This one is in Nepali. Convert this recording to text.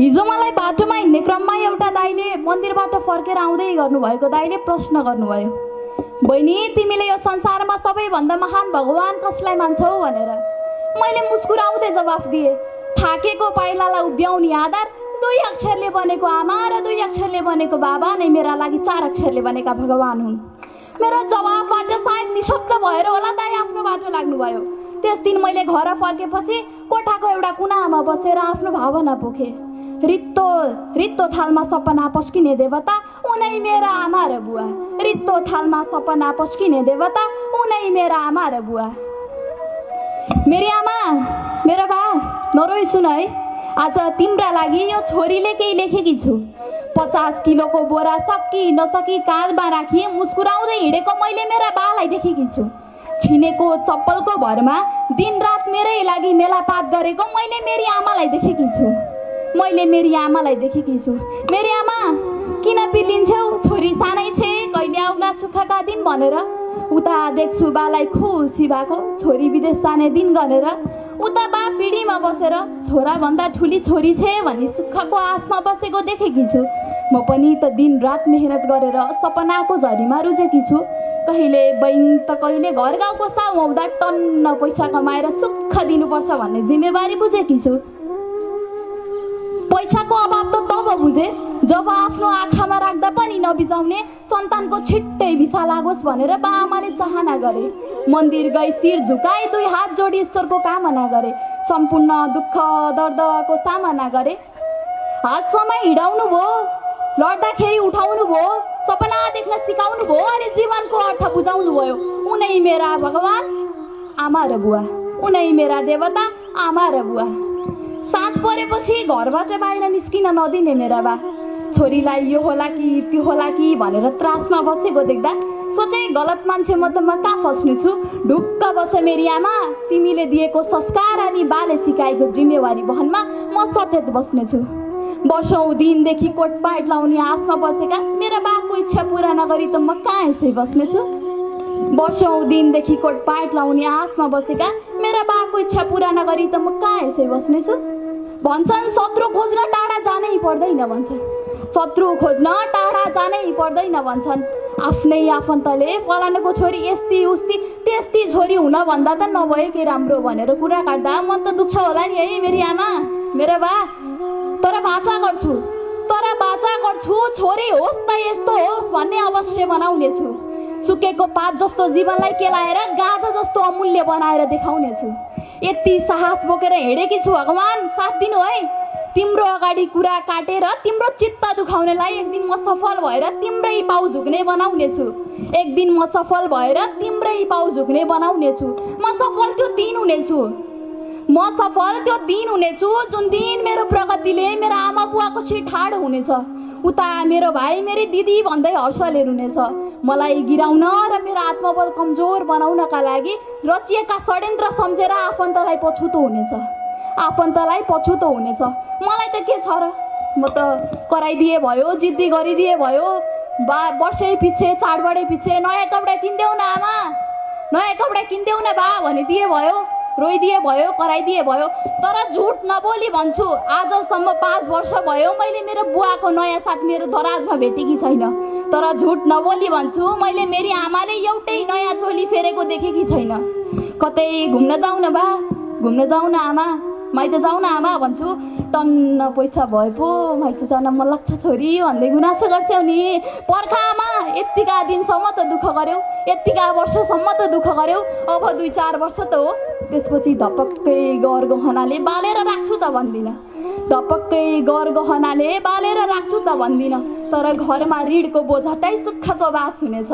हिजो मलाई बाटोमा हिँड्ने क्रममा एउटा दाइले मन्दिरबाट फर्केर आउँदै गर्नुभएको दाइले प्रश्न गर्नुभयो, बहिनी तिमीले यो संसारमा सबैभन्दा महान भगवान कसलाई मान्छौ भनेर। मैले मुस्कुराउँदै जवाफ दिएँ, थाकेको पाइलालाई उभ्याउने आधार 2 अक्षरले बनेको आमा र 2 अक्षरले बनेको बाबा नै मेरा लागि 4 अक्षरले बनेका भगवान हुन्। मेरो जवाफबाट सायद निशब्द भएर होला दाइ आफ्नो बाटो लाग्नुभयो। त्यस दिन मैले घर फर्केपछि कोठाको एउटा कुनामा बसेर आफ्नो भावना पोखेँ। रित्तो रित्तो थालमा सपना पस्किने देवता उनै मेरा आमा र बुवा। रित्तो थालमा सपना पस्किने देवता उनै मेरा आमा र बुवा। मेरी आमा, मेरो बा, नरोई सुन है, आज तिम्रा लागि यो छोरीले केही लेखेकी छु। 50 किलोको बोरा सकि नसकी काँधमा राखी मुस्कुराउँदै हिँडेको मैले मेरा बालाई देखेकी छु। छिनेको चप्पलको भरमा दिनरात मेरै लागि मेलापात गरेको मैले मेरी आमालाई देखेकी छु। मैले मेरी आमालाई देखेकी छु। मेरी आमा, किन पिलिन्छौ? छोरी सानै छे, कहिले आउला सुखका दिन भनेर। उता देख्छु बालाई खुसी भएको, छोरी विदेश जाने दिन गरेर। उता बा पिँढीमा बसेर छोराभन्दा ठुली छोरी छे भनी सुखको आशमा बसेको देखेकी छु। म पनि त दिन रात मेहनत गरेर सपनाको झरीमा रुजेकी छु। कहिले बैङ्क त कहिले घर गाउँको साउ आउँदा टन्न पैसा कमाएर सुख दिनुपर्छ भन्ने जिम्मेवारी बुझेकी छु। पैसाको अभाव त तब बुझे जब आफ्नो आँखामा राख्दा पनि नबिजाउने सन्तानको छिट्टै भिसा लागोस् भनेर बाआमाले चाहना गरे। मन्दिर गई शिर झुकाई 2 हात जोडी ईश्वरको कामना गरे। सम्पूर्ण दुःख दर्दको सामना गरे। हातसम्म हिँडाउनु भयो, लड्दाखेरि उठाउनु भयो, सपना देख्न सिकाउनु भयो अनि जीवनको अर्थ बुझाउनु भयो। उनै मेरा भगवान आमा र बुवा, उनै मेरा देवता आमा र बुवा। साँझ परेपछि घरबाट बाहिर निस्किन नदिने मेरा बा। छोरीलाई यो होला कि त्यो होला कि भनेर त्रासमा बसेको देख्दा सोचे गलत मान्छे म कहाँ फस्ने छु। ढुक्क बस मेरी आमा, तिमीले दिएको संस्कार अनि बाले सिकाएको जिम्मेवारी वहनमा म सचेत बस्नेछु। वर्षौं दिनदेखि कोटपाट लाउने आशमा बसेका मेरा बाको इच्छा पुरा नगरी त म कहाँ यसै बस्नेछु। वर्षौं दिनदेखि कोटपाट लाउने आशमा बसेका मेरा बाको इच्छा पुरा नगरी त म कहाँ यसै बस्नेछु। भन्छन् शत्रु खोज्न टाढा जानै पर्दैन भन्छन्, शत्रु खोज्न टाढा जानै पर्दैन भन्छन्। आफ्नै आफन्तले फलानुको छोरी यस्ती उस्ती त्यस्ती छोरी हुन भन्दा त नभएकै राम्रो भनेर कुरा काट्दा मन त दुख्छ होला नि है मेरी आमा, मेरो बा। तर बाचा गर्छु छोरी होस् त यस्तो होस् भन्ने अवश्य बनाउनेछु। सुकेको पात जस्तो जीवनलाई केलाएर गाजा जस्तो अमूल्य बनाएर देखाउनेछु। यति साहस बोकेर हिँडेकी छु भगवान, साथ दिनु है। तिम्रो अगाडि कुरा काटेर तिम्रो चित्त दुखाउनेलाई एक दिन म सफल भएर तिम्रै पाउ झुक्ने बनाउनेछु। एक दिन म सफल भएर तिम्रै पाउ झुक्ने बनाउनेछु। म सफल त्यो दिन हुनेछु जुन दिन मेरो प्रगतिले मेरा आमा बुवाको शिर ठाडो हुनेछ। उता मेरो भाइ मेरी दिदी भन्दै हर्षले रुनेछ। मलाई गिराउन र मेरो आत्मबल कमजोर बनाउनका लागि रचिएका षड्यन्त्र सम्झेर आफन्तलाई पछुतो हुनेछ। मलाई त के छ र, म त कराइदिए भयो, जिद्दी गरिदिए भयो। वर्षै पछि चाडबाडै पछि नयाँ कपडा किनिदेऊ न आमा, नयाँ कपडा किनिदेऊ न बा भनिदिए भयो, रोइदिए भयो, कराइदिए भयो। तर झुट नबोली भन्छु, आजसम्म 5 वर्ष भयो मैले मेरो बुवाको नयाँ साथ मेरो दराजमा भेटेकी छैन। तर झुट नबोली भन्छु, मैले मेरी आमाले एउटै नयाँ चोली फेरेको देखेकी छैन। कतै घुम्न जाउँ न बा, घुम्न जाउँ न आमा, माइत जाउँ न आमा भन्छु। टन्न पैसा भए पो माइत जान मन लाग्छ छोरी भन्दै गुनासो गर्छौ नि। पर्खा आमा, यतिका दिनसम्म त दुःख गर्यौ, यतिका वर्षसम्म त दुःख गर्यौ, अब 2-4 वर्ष त हो। त्यसपछि धपक्कै गहनाले बालेर राख्छु त भन्दिनँ, धपक्कै गहनाले बालेर राख्छु त भन्दिनँ। तर घरमा ऋणको बोझाटाइ सुखको बास हुनेछ।